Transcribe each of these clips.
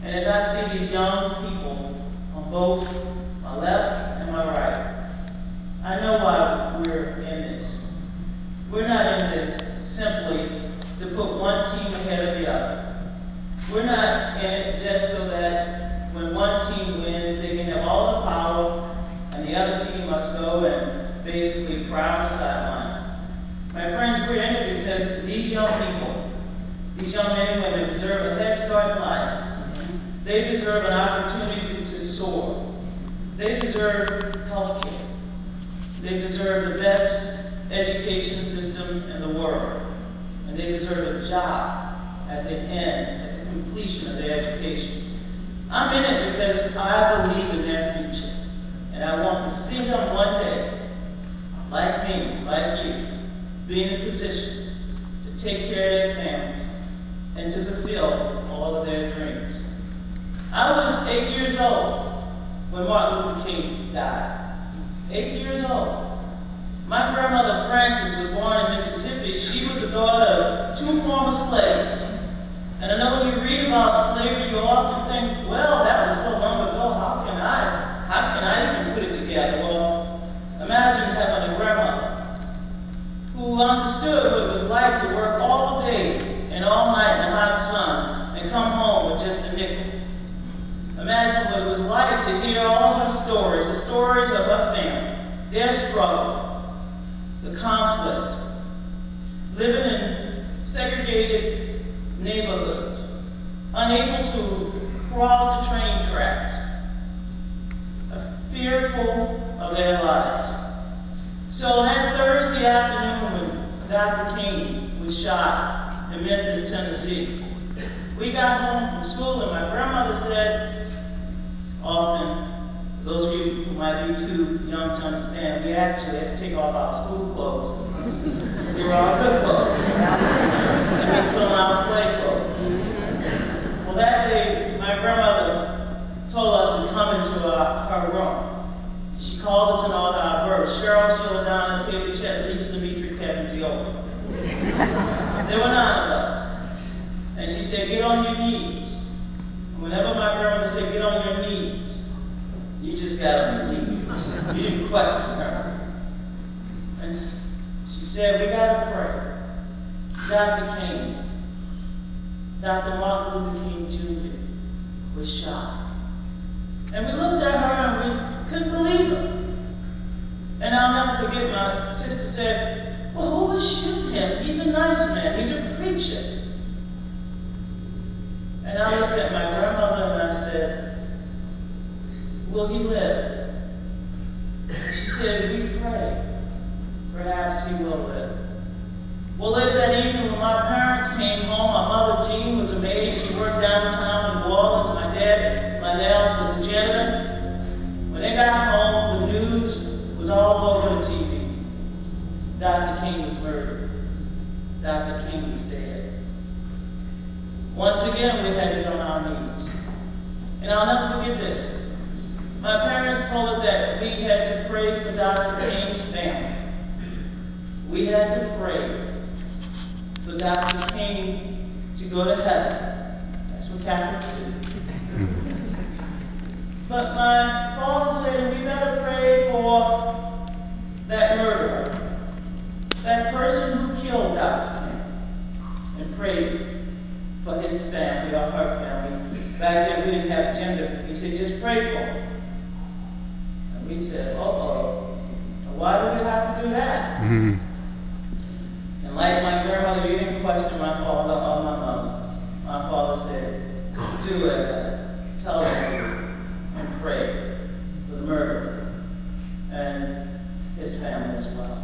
And as I see these young people on both my left and my right, I know why we're in this. We're not in this simply to put one team ahead of the other. We're not in it just so that when one team wins, they can have all the power and the other team must go and basically cry on the sideline. My friends, we're in it because these young people, these young men and women deserve a head start in life. They deserve an opportunity to soar. They deserve health care. They deserve the best education system in the world. And they deserve a job at the end, at the completion of their education. I'm in it because I believe in their future. And I want to see them one day, like me, like you, be in a position to take care of their families and to fulfill all of their dreams. I was 8 years old when Martin Luther King died. 8 years old. My grandmother Frances was born in Mississippi. She was the daughter of 2 former slaves. And I know when you read about slavery, you often think, well, that was so long ago, how can I even put it together? Well, imagine having a grandmother who understood what it was like to work all day and all night in the hot sun and come home with just a nickel. Imagine what it was like to hear all her stories, the stories of her family, their struggle, the conflict, living in segregated neighborhoods, unable to cross the train tracks, fearful of their lives. So that Thursday afternoon when Dr. King was shot in Memphis, Tennessee, we got home from school and my grandmother said, often, those of you who might be too young to understand, we actually had to take off our school clothes. They were all good clothes. And we put on our play clothes. Well, that day, my grandmother told us to come into her room. She called us in all our births: Cheryl, Sheila, Donna, Taylor, Chet, Lisa, Demetri, Kevin, Ziola. There were 9 of us. And she said, get on your knees. And whenever my grandmother said, get on your knees, you just got on your knees. You didn't question her. And she said, we got to pray. Dr. King, Dr. Martin Luther King Jr. was shot. And we looked at her and we couldn't believe her. And I'll never forget, my sister said, well, who would shoot him? He's a nice man. He's a preacher. And I looked at my grandmother and I said, will he live? She said, we pray. Perhaps he will live. Well, later that evening when my parents came home, my mother Jean was a maid. She worked downtown in New Orleans. My dad, Lionel, was a janitor. When they got home, the news was all over the TV. Dr. King was murdered. Dr. King was dead. Once again, we had to get on our knees. And I'll never forget this. My parents told us that we had to pray for Dr. King's family. We had to pray for Dr. King to go to heaven. That's what Catholics do. But my father said we better pray for that murderer, that person who killed Dr. King, and pray for his family or her family. Back then we didn't have gender. He said, just pray for him. And we said, uh-oh. Why do we have to do that? Mm-hmm. And like my grandmother, you didn't question my father or my mother. My father said, do as I tell you and pray for the murderer and his family as well.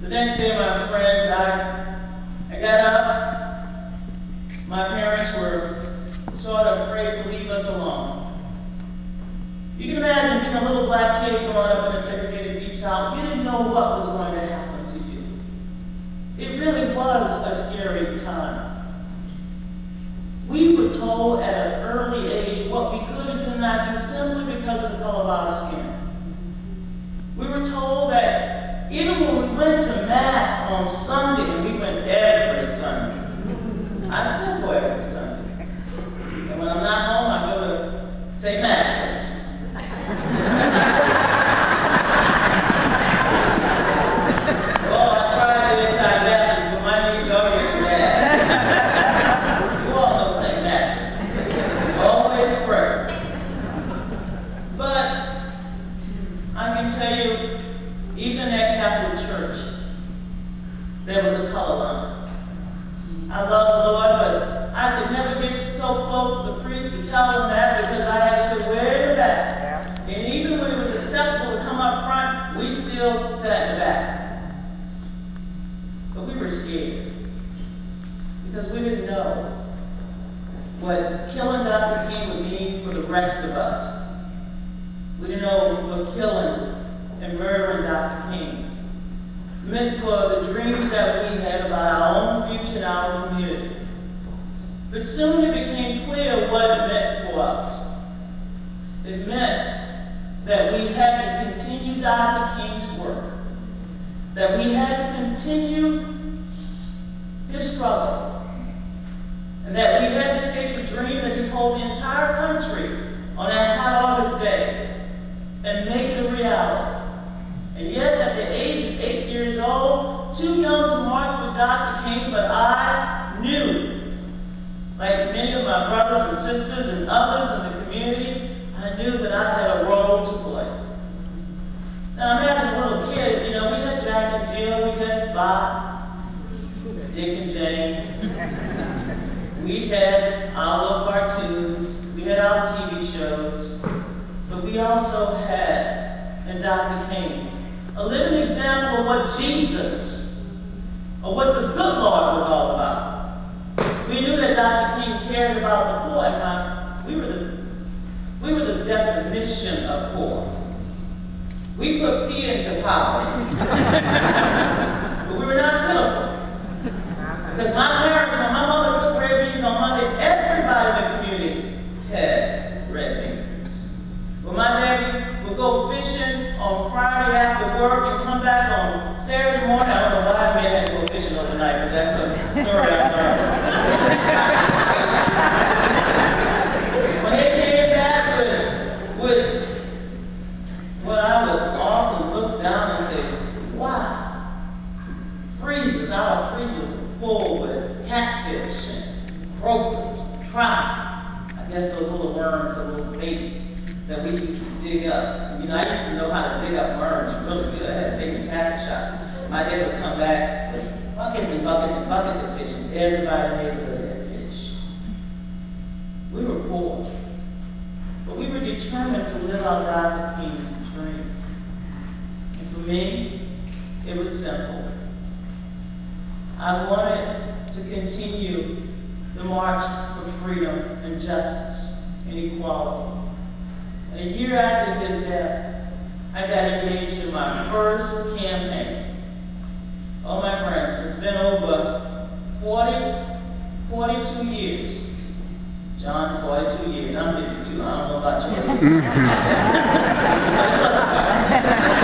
The next day, my friends, I got up. My parents were sort of afraid to leave us alone. You can imagine being a little black kid growing up in a segregated Deep South. You didn't know what was going to happen to you. It really was a scary time. We were told at an early age what we could and could not do simply because of the color of our skin. We were told that even when we went to Mass on Sunday, and we went every Sunday, I still go every Sunday. And when tell them that because I had to sit way in the back. And even when it was acceptable to come up front, we still sat in the back. But we were scared because we didn't know what killing Dr. King would mean for the rest of us. We didn't know what killing and murdering Dr. King meant for the dreams that we had about our own future and our community. But soon it became clear what it meant for us. It meant that we had to continue Dr. King's work, that we had to continue his struggle, and that we had to take the dream that he told the entire country on that hot August day and make it a reality. And yes, at the age of 8 years old, too young to march with Dr. King, but I knew, like many of my brothers and sisters and others in the community, I knew that I had a role to play. Now imagine a little kid, you know, we had Jack and Jill, we had Spot, Dick and Jane, we had our little cartoons, we had our TV shows, but we also had, in Dr. King, a living example of what Jesus, or what the good Lord was all about. We knew that Dr. King cared about the poor, and we were the definition of poor. We put P into poverty. But we were not pitiful. Because my parents, when my mother cooked red beans on Monday, everybody in the community had red beans. When my daddy would go fishing on Friday after work and come back on Saturday morning, I don't know why I had to go fishing overnight, but that's a story I've learned. When they came back with what I would often look down and say, wow, freezers, our freezer full with catfish and croakers, trout. I guess those little worms are little baits that we used to dig up. You know, I used to know how to dig up worms really good. I had a baby tackle shop. My dad would come back with buckets and buckets and buckets of fish, and everybody in the neighborhood had fish. We were poor, but we were determined to live out Dr. King's dream. And for me, it was simple. I wanted to continue the march for freedom and justice and equality. And a year after his death, I got engaged in my first campaign. Oh, my friends, it's been over 42 years. John, 42 years. I'm 52. I don't know about you.